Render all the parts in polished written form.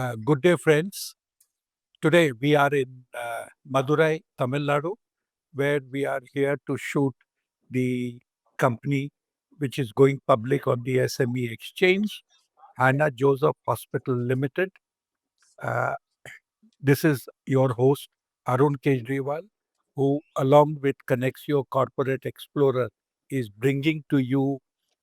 Good day, friends. Today we are in Madurai, Tamil Nadu, where we are here to shoot the company which is going public on the SME exchange, Hannah Joseph Hospital Limited. Uh, this is your host, Arun Kejriwal, who, along with Konexio Corporate Explorer, is bringing to you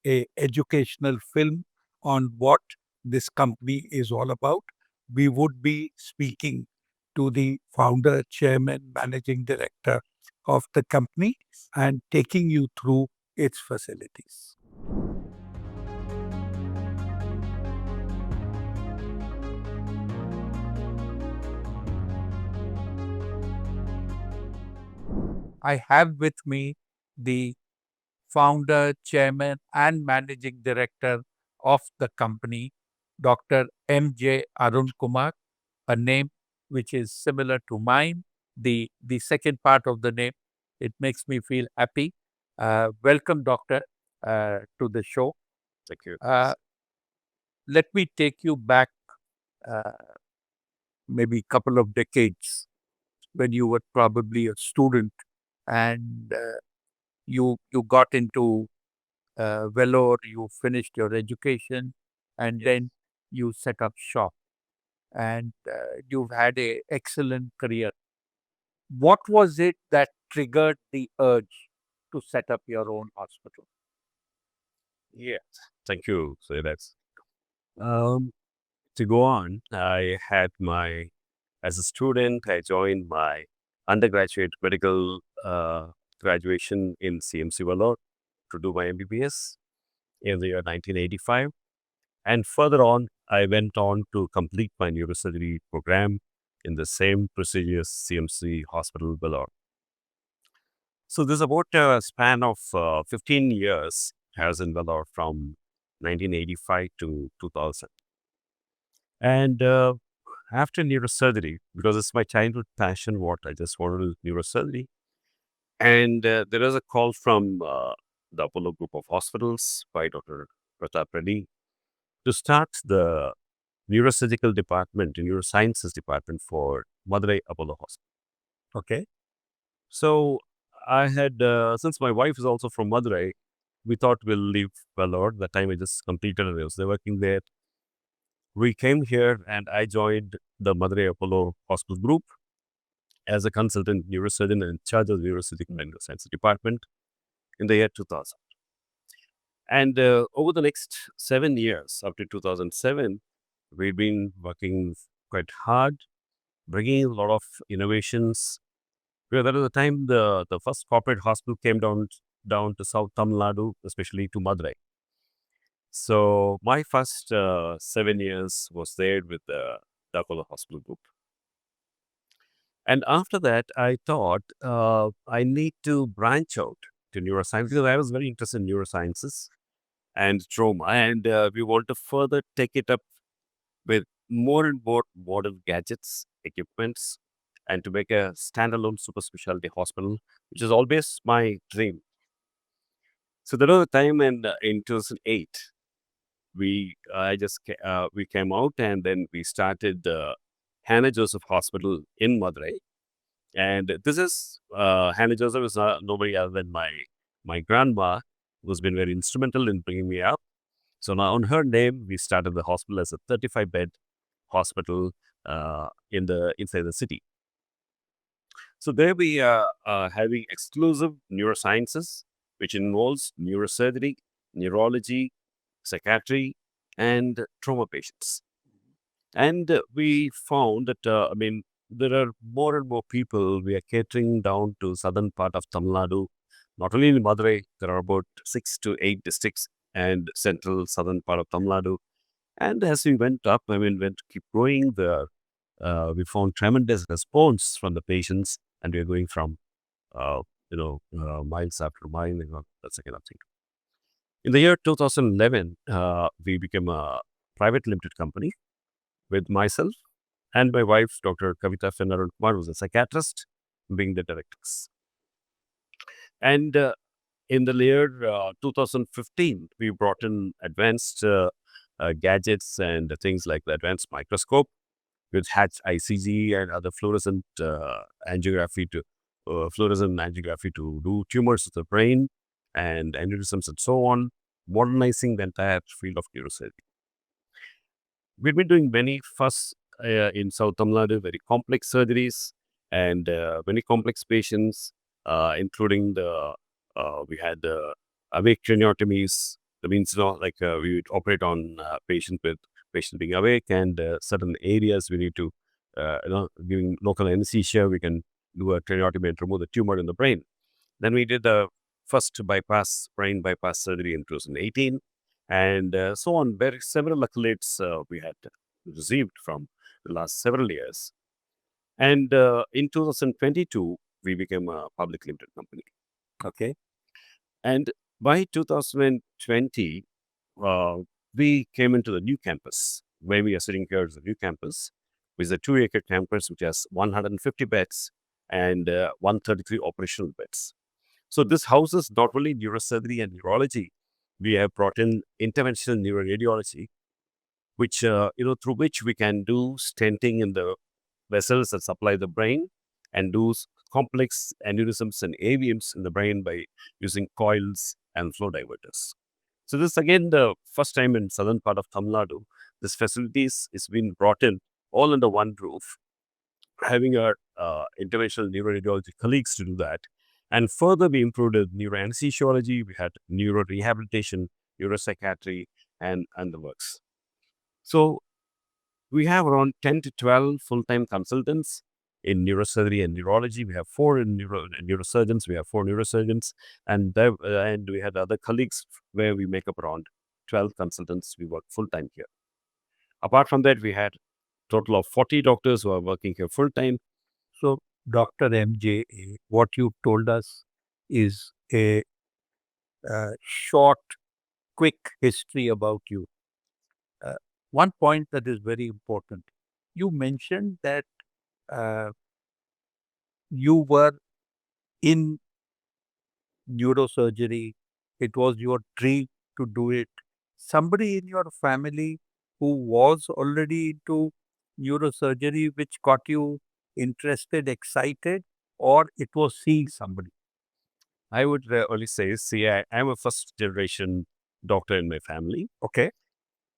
a educational film on what this company is all about. We would be speaking to the founder, chairman, managing director of the company and taking you through its facilities. I have with me the founder, chairman, and managing director of the company, Dr. M.J. Arun Kumar, a name which is similar to mine. The second part of the name, it makes me feel happy. Welcome, Doctor, to the show. Thank you. Let me take you back uh, maybe a couple of decades when you were probably a student and you got into Vellore, you finished your education, and then you set up shop, and you've had a excellent career. What was it that triggered the urge to set up your own hospital? Yes. Thank you. So that's to go on. As a student, I joined my undergraduate medical graduation in CMC Vellore to do my MBBS in the year 1985. And further on, I went on to complete my neurosurgery program in the same prestigious CMC Hospital Vellore. So there's about a span of 15 years as in Vellore from 1985 to 2000. And after neurosurgery, because it's my childhood passion, what I just wanted to do neurosurgery. And there was a call from the Apollo Group of Hospitals by Dr. Pratap Reddy to start the neurosurgical department, the neurosciences department for Madurai Apollo Hospital. Okay. So I had, since my wife is also from Madurai, we thought we'll leave Vellore. That time I just completed and I was working there. We came here and I joined the Madurai Apollo Hospital Group as a consultant neurosurgeon and in charge of the neurosurgical and neuroscience department in the year 2000. And over the next 7 years, up to 2007, we've been working quite hard, bringing a lot of innovations. Because at the time, the first corporate hospital came down to South Tamil Nadu, especially to Madurai. So my first 7 years was there with the Apollo Hospital Group. And after that, I thought I need to branch out to neuroscience because I was very interested in neurosciences and trauma. And we want to further take it up with more and more modern gadgets, equipments, and to make a standalone super specialty hospital, which is always my dream. So there was a time in 2008, we came out and then we started the Hannah Joseph Hospital in Madurai. And this is Hannah Joseph is nobody other than my grandma, who's been very instrumental in bringing me up. So now on her name, we started the hospital as a 35-bed hospital inside the city. So there we are having exclusive neurosciences, which involves neurosurgery, neurology, psychiatry, and trauma patients. And we found that, there are more and more people. We are catering down to southern part of Tamil Nadu. Not only in Madurai, there are about 6 to 8 districts and central southern part of Tamil Nadu. And as we went up, went to keep growing, we found tremendous response from the patients, and we are going from, miles after mile. That's the kind of thing. In the year 2011, we became a private limited company with myself and my wife, Dr. Kavita Fennaran Kumar, who's a psychiatrist, being the directors. And in the year 2015, we brought in advanced gadgets and things like the advanced microscope, with HATS ICG and other angiography to fluorescent angiography to do tumors of the brain and aneurysms and so on, modernizing the entire field of neurosurgery. We've been doing many first in South Tamil Nadu, very complex surgeries and many complex patients, including we had awake craniotomies. That means, we would operate on patient being awake and certain areas we need to, giving local anesthesia, we can do a craniotomy and remove the tumor in the brain. Then we did the first brain bypass surgery in 2018, and so on. Very several accolades we had received from the last several years. And in 2022, we became a public limited company. Okay. And by 2020, we came into the new campus where we are sitting here is the new campus, which is a 2-acre campus which has 150 beds and 133 operational beds. So this houses not only neurosurgery and neurology, we have brought in interventional neuroradiology, which through which we can do stenting in the vessels that supply the brain and do complex aneurysms and AVMs in the brain by using coils and flow diverters. So this is again the first time in southern part of Tamil Nadu. This facilities is being brought in all under one roof, having our interventional neuroradiology colleagues to do that. And further, we improved neuroanesthesiology, we had neurorehabilitation, neuropsychiatry, and the works. So we have around 10 to 12 full-time consultants in neurosurgery and neurology. We have 4 in neurosurgeons, we have 4 neurosurgeons, and we had other colleagues where we make up around 12 consultants. We work full-time here. Apart from that, we had total of 40 doctors who are working here full-time. So, Dr. MJ, what you told us is a short, quick history about you. One point that is very important. You mentioned that you were in neurosurgery. It was your dream to do it. Somebody in your family who was already into neurosurgery, which got you interested, excited, or it was seeing somebody? I would only say, see, I'm a first generation doctor in my family. Okay,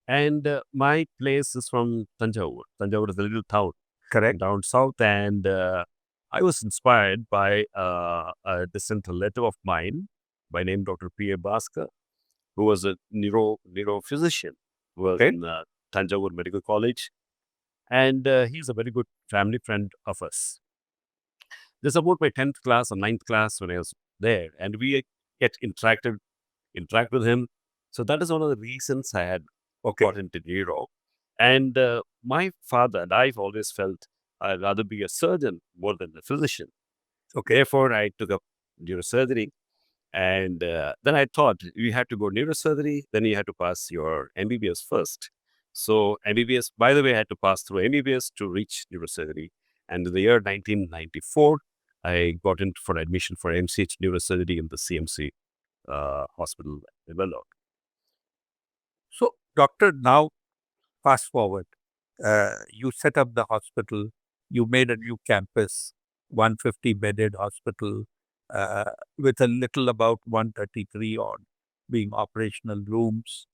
And my place is from Tanjavur. Tanjavur is a little town correct. down south. And I was inspired by a distant relative of mine by name Dr. P.A. Bhaskar, who was a neurophysician, who was Okay. in Tanjavur Medical College. And he's a very good family friend of us. This is about my 10th class or 9th class when I was there. And we get interact with him. So that is one of the reasons I had got into neuro. And my father and I've always felt I'd rather be a surgeon more than a physician. Okay. Therefore, I took up neurosurgery. And then I thought you had to go neurosurgery, then you had to pass your MBBS first. So MBBS, by the way, I had to pass through MBBS to reach neurosurgery. And in the year 1994, I got in for admission for MCH neurosurgery in the CMC hospital in Vellore. So, doctor, now fast forward. You set up the hospital, you made a new campus, 150 bedded hospital, with a little about 133 odd being operational rooms.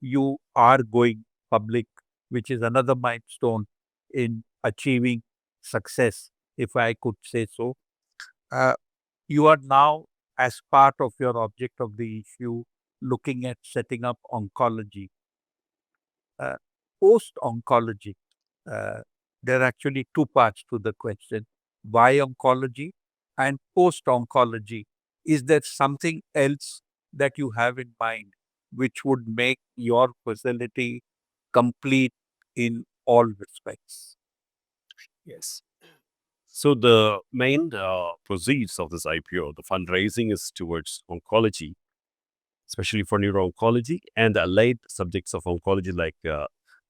You are going public, which is another milestone in achieving success, if I could say so. You are now, as part of your object of the issue, looking at setting up oncology. Post-oncology, there are actually two parts to the question. Why oncology and post-oncology? Is there something else that you have in mind which would make your facility complete in all respects? Yes. So the main proceeds of this IPO, the fundraising is towards oncology, especially for neuro-oncology and the allied subjects of oncology like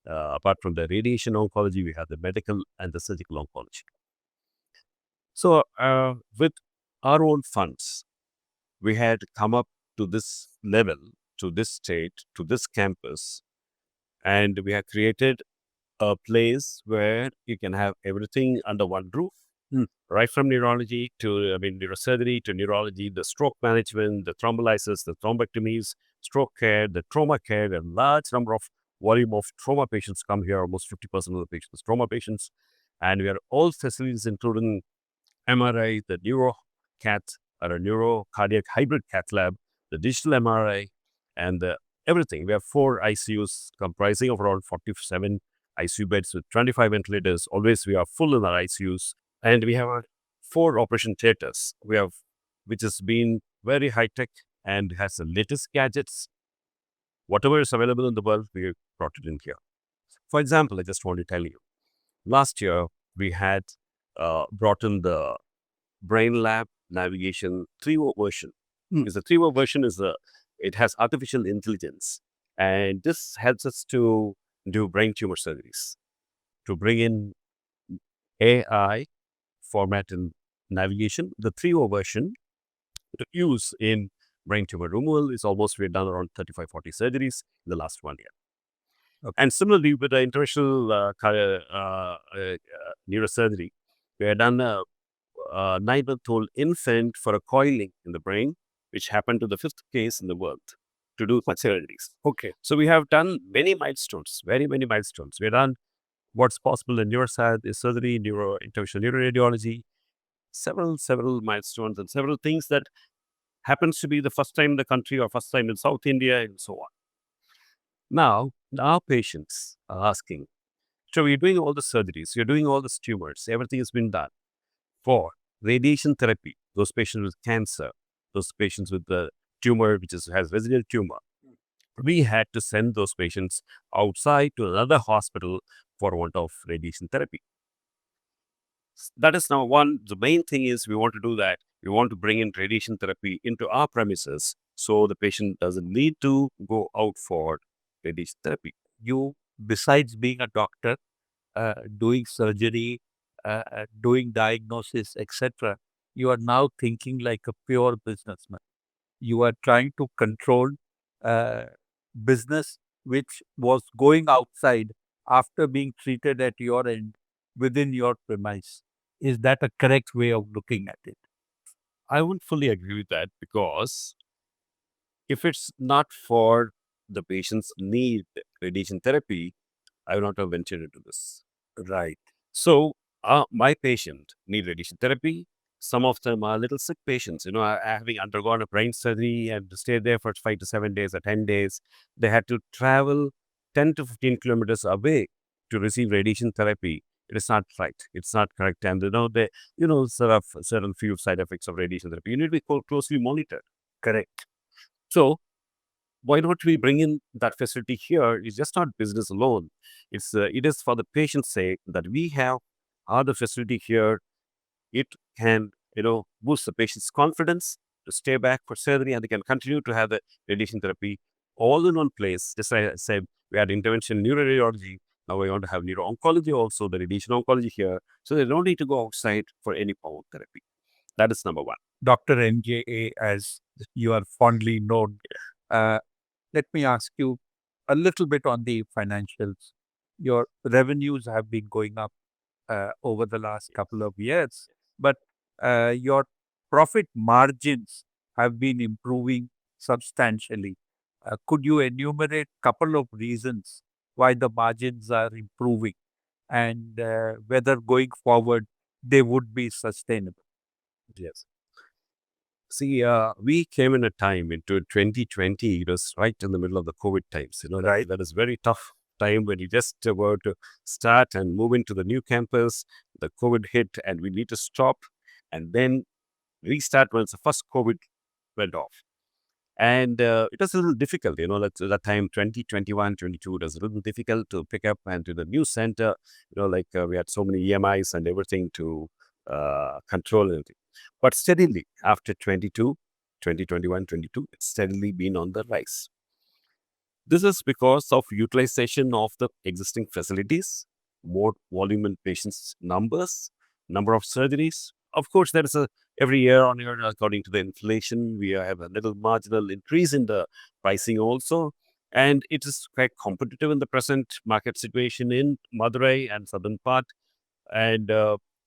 apart from the radiation oncology, we have the medical and the surgical oncology. So with our own funds, we had come up to this level, to this state, to this campus, and we have created a place where you can have everything under one roof, Mm. right from neurology to, neurosurgery to neurology, the stroke management, the thrombolysis, the thrombectomies, stroke care, the trauma care, a large number of volume of trauma patients come here, almost 50% of the patients, trauma patients. And we are all facilities, including MRI, the neuro cat or a neuro cardiac hybrid cath lab, the digital MRI, and everything. We have 4 ICUs comprising of around 47 ICU beds with 25 ventilators. Always we are full in our ICUs. And we have 4 operation theaters. We have, which has been very high tech and has the latest gadgets. Whatever is available in the world, we brought it in here. For example, I just want to tell you, last year we had brought in the Brain Lab Navigation 3.0 version. Mm. Is the 3.0 version it has artificial intelligence, and this helps us to do brain tumor surgeries, to bring in AI format and navigation. The 3.0 version to use in brain tumor removal is almost, we've done around 35, 40 surgeries in the last 1 year. Okay. And similarly, with the interventional neurosurgery, we had done a 9-month-old infant for a coiling in the brain, which happened to the 5th case in the world to do surgeries. Okay. So we have done many milestones, very many milestones. We have done what's possible in neurosurgery, interventional neuroradiology, several milestones and several things that happens to be the first time in the country or first time in South India and so on. Now, our patients are asking, so you're doing all the surgeries, you're doing all the tumors, everything has been done for radiation therapy, those patients with cancer, those patients with the tumor which has residual tumor. We had to send those patients outside to another hospital for want of radiation therapy. That is now one. The main thing is we want to do that. We want to bring in radiation therapy into our premises so the patient doesn't need to go out for radiation therapy. You, besides being a doctor, doing surgery, doing diagnosis, etc., you are now thinking like a pure businessman. You are trying to control business which was going outside after being treated at your end within your premise. Is that a correct way of looking at it? I wouldn't fully agree with that, because if it's not for the patient's need radiation therapy, I would not have ventured into this. Right. So, my patient need radiation therapy. Some of them are little sick patients, having undergone a brain surgery and stayed there for 5 to 7 days or 10 days. They had to travel 10 to 15 kilometers away to receive radiation therapy. It is not right. It's not correct. And, sort of certain few side effects of radiation therapy. You need to be closely monitored. Correct. So, why don't we bring in that facility here? It's just not business alone. It is for the patient's sake that we have other facility here. It can, boost the patient's confidence to stay back for surgery, and they can continue to have the radiation therapy all in one place. Just like I said, we had intervention neuroradiology. Now we want to have neuro-oncology also, the radiation oncology here. So they don't need to go outside for any form of therapy. That is number one. Dr. NJA, as you are fondly known, let me ask you a little bit on the financials. Your revenues have been going up over the last couple of years, but your profit margins have been improving substantially. Could you enumerate a couple of reasons why the margins are improving, and whether going forward they would be sustainable? Yes. See, we came in a time into 2020. It was right in the middle of the COVID times. Right. That is very tough time when you just were to start and move into the new campus. The COVID hit, and we need to stop and then restart once the first COVID went off. And it was a little difficult, that time, 2021, 22, it was a little difficult to pick up and to the new center, we had so many EMIs and everything to control everything. But steadily, after 2021, 22, it's steadily been on the rise. This is because of utilization of the existing facilities, more volume in patients' numbers, number of surgeries. Of course, there is every year on year, according to the inflation, we have a little marginal increase in the pricing also. And it is quite competitive in the present market situation in Madurai and southern part, and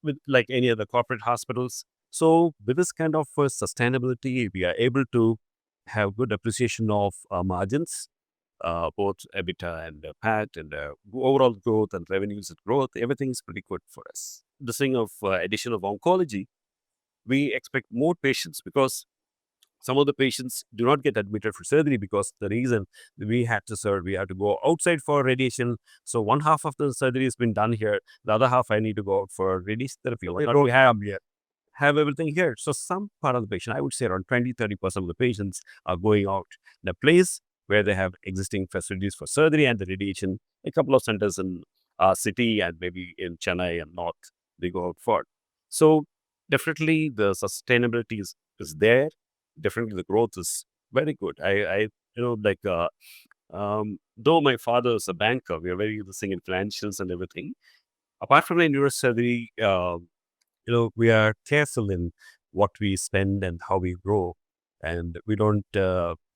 with like any other corporate hospitals. So with this kind of sustainability, we are able to have good appreciation of margins, both EBITDA and PAT, and overall growth and revenues and growth. Everything is pretty good for us. The thing of addition of oncology, we expect more patients because some of the patients do not get admitted for surgery because the reason we had to serve, we had to go outside for radiation. So one half of the surgery has been done here. The other half I need to go out for radiation therapy. Why not we have everything here? So some part of the patient, I would say around 20-30% of the patients are going out in a place where they have existing facilities for surgery and the radiation. A couple of centers in our city and maybe in Chennai and North, they go out for. So definitely the sustainability is there. Definitely the growth is very good. Though my father is a banker, we are very interested in financials and everything. Apart from the neurosurgery, we are careful in what we spend and how we grow, and we don't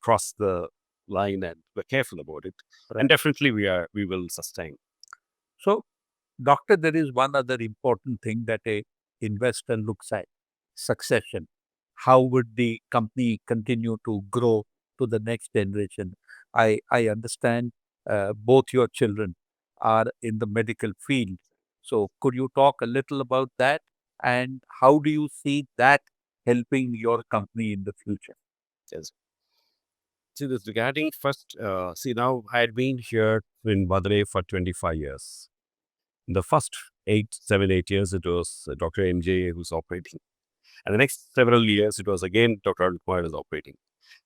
cross the line, and we're careful about it. And definitely we will sustain. So, doctor, there is one other important thing that a investor looks at: succession. How would the company continue to grow to the next generation? I understand both your children are in the medical field. So, could you talk a little about that? And how do you see that helping your company in the future? Yes. See, this regarding first, now I had been here in Madurai for 25 years. In the first 8 years, it was Dr. MJ who's operating. And the next several years, it was again Dr. Arun Kumar is operating.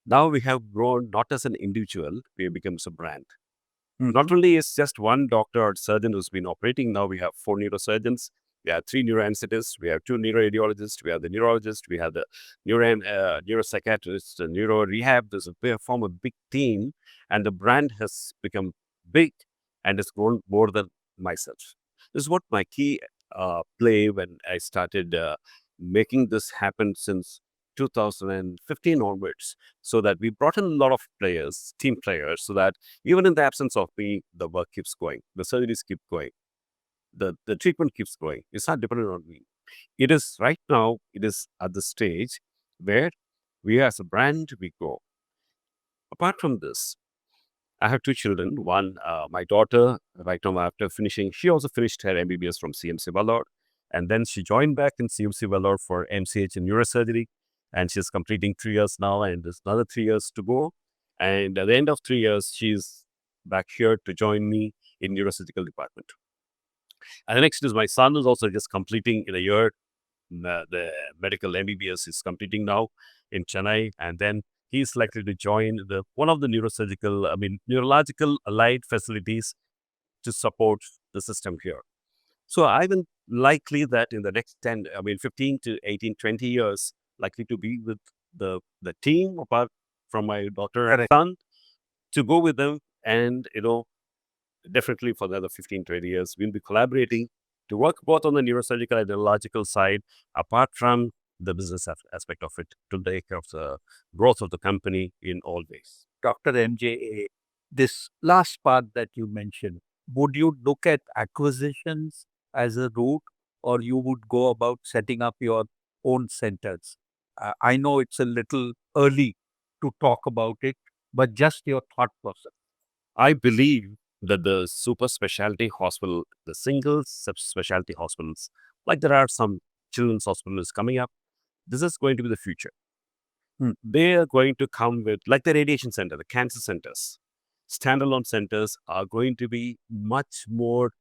Now we have grown not as an individual, we have become a brand. Not only is just one doctor or surgeon who's been operating, now we have 4 neurosurgeons, we have 3 neuroanesthetists, we have 2 neuroradiologists, we have the neurologist, we have the neuropsychiatrist, the neuro rehab. We form a big team, and the brand has become big and has grown more than myself. This is what my key play when I started making this happen since 2015 onwards, so that we brought in a lot of players, team players, so that even in the absence of me, the work keeps going, the surgeries keep going, the treatment keeps going. It's not dependent on me. It is right now, it is at the stage where we as a brand, we grow. Apart from this, I have 2 children. One, my daughter, right now after finishing, she also finished her MBBS from CMC Vellore. And then she joined back in CMC Vellore for MCH in neurosurgery. And she's completing 3 years now, and there's another 3 years to go. And at the end of 3 years, she's back here to join me in neurosurgical department. And the next is my son, who's also just completing in a year. The medical MBBS is completing now in Chennai, and then he's likely to join one of the neurological allied facilities to support the system here. So I will likely that in the next 15 to 18, 20 years, likely to be with the team apart from my daughter and son, to go with them, and definitely for the other 15, 20 years, we'll be collaborating to work both on the neurosurgical and neurological side, apart from the business aspect of it, to take care of the growth of the company in all ways. Dr. MJ, this last part that you mentioned, would you look at acquisitions as a route, or you would go about setting up your own centers? I know it's a little early to talk about it, but just your thought process. I believe that the super specialty hospital, the single specialty hospitals, like there are some children's hospitals coming up, this is going to be the future. They are going to come with, like the radiation center, the cancer centers, standalone centers are going to be much more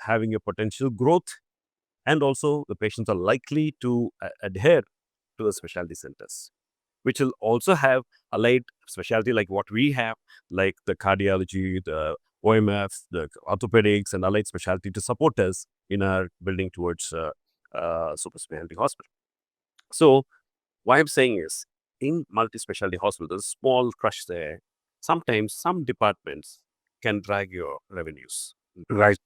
having a potential growth, and also the patients are likely to adhere to the specialty centers, which will also have allied specialty like what we have, like the cardiology, the OMF, the orthopedics, and allied specialty to support us in our building towards super specialty hospital. So what I'm saying is, in multi-specialty hospitals, small crush there, sometimes some departments can drag your revenues. Right.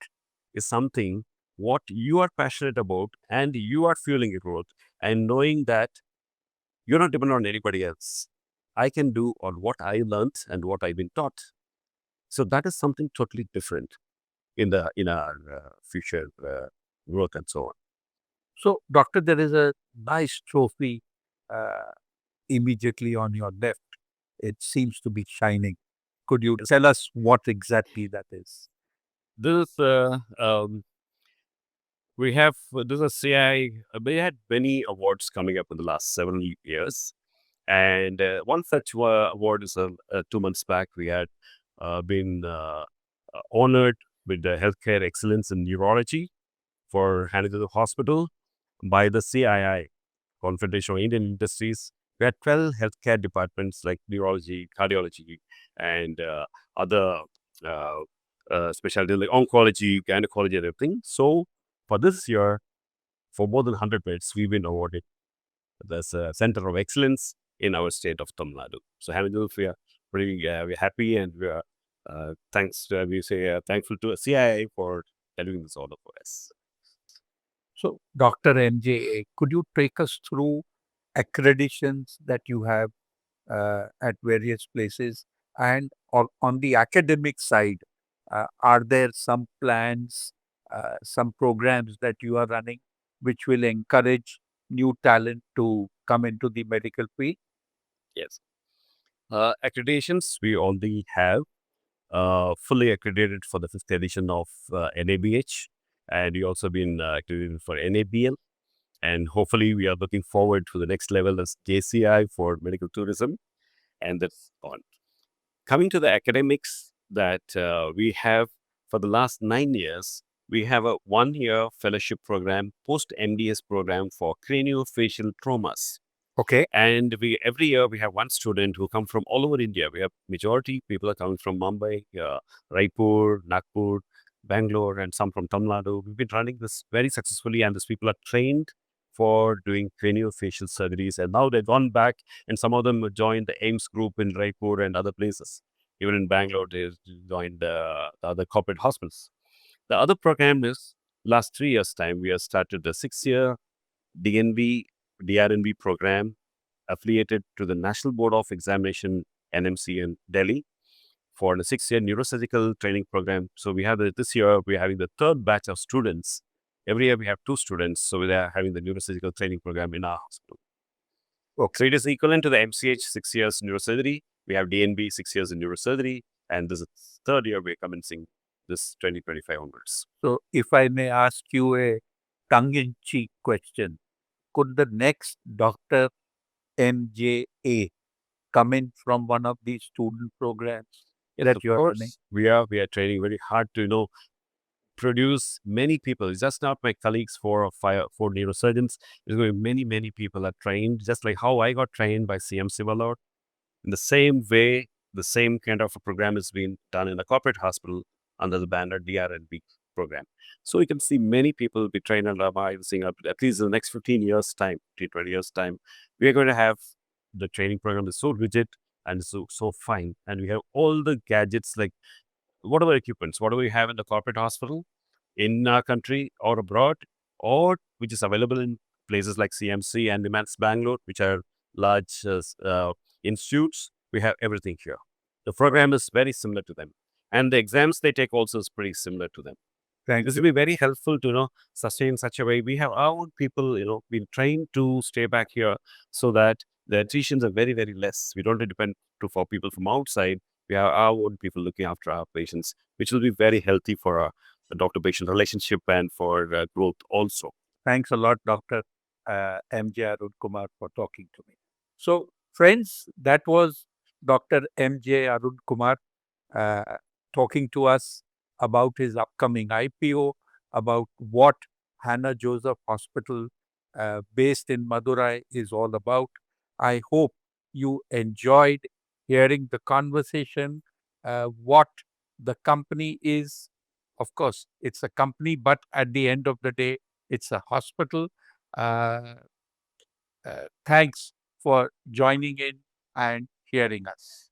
Is something what you are passionate about, and you are fueling your growth, and knowing that you're not dependent on anybody else. I can do on what I learned and what I've been taught. So that is something totally different in our future growth and so on. So, doctor, there is a nice trophy uh, immediately on your left. It seems to be shining. Could you tell us what exactly that is? This we have this is CI. We had many awards coming up in the last several years, and one such award is 2 months back. We had been honored with the healthcare excellence in neurology for handed to the hospital by the CII, Confederation of Indian Industries. We had 12 healthcare departments like neurology, cardiology, and other uh, specialties like oncology, gynecology, and everything. So for this year, for more than 100 beds, we've been awarded as a Center of Excellence in our state of Tamil Nadu. So, Hamidul, we are pretty we're happy and we are thankful to CIA for delivering this order for us. So, Dr. MJ, could you take us through accreditations that you have at various places? And on the academic side, are there some plans, some programs that you are running which will encourage new talent to come into the medical field? Yes. Accreditations we already have fully accredited for the fifth edition of NABH, and we also been accredited for NABL. And hopefully, we are looking forward to the next level as JCI for medical tourism, and that's on. Coming to the academics that we have for the last 9 years, we have a 1 year fellowship program, post MDS program for craniofacial traumas. Okay. And we every year we have one student who come from all over India. We have majority people are coming from Mumbai, Raipur, Nagpur, Bangalore, and some from Tamil Nadu. We've been running this very successfully, and these people are trained for doing craniofacial surgeries. And now they've gone back, and some of them have joined the AIMS group in Raipur and other places. Even in Bangalore, they joined the other corporate hospitals. The other program is last 3 years' time. We have started a 6 year DNB DRNB program affiliated to the National Board of Examination NMC in Delhi for the 6 year neurosurgical training program. So we have this year we're having the third batch of students. Every year we have 2 students, so we are having the neurosurgical training program in our hospital. Okay. So it is equivalent to the MCH 6 years neurosurgery. We have DNB 6 years in neurosurgery, and this is third year we're commencing this 2025 onwards. So, if I may ask you a tongue in cheek question, could the next Dr. MJA come in from one of these student programs Yes, that of you are running? course. We are training very hard to produce many people. It's just not my colleagues, 4 neurosurgeons. There's going to be many people are trained, just like how I got trained by CM Sivalord. In the same way, the same kind of a program is being done in a corporate hospital under the banner DRNB program. So you can see many people be trained under my seeing up at least in the next 15 years time, 20 years time. We are going to have the training program is so rigid and so fine, and we have all the gadgets like whatever equipments, whatever we have in the corporate hospital in our country or abroad, or which is available in places like CMC and Imans Bangalore, which are large institutes. We have everything here. The program is very similar to them, and the exams they take also is pretty similar to them. Thank This you. will be very helpful to sustain such a way. We have our own people, been trained to stay back here so that the attritions are very less. We don't depend for people from outside. We have our own people looking after our patients, which will be very healthy for our doctor-patient relationship and for growth also. Thanks a lot, Dr. MJ Arun Kumar, for talking to me. So, friends, that was Dr. MJ Arun Kumar uh, talking to us about his upcoming IPO, about what Hannah Joseph Hospital, based in Madurai, is all about. I hope you enjoyed hearing the conversation, what the company is. Of course, it's a company, but at the end of the day, it's a hospital. Uh, Thanks for joining in and hearing us.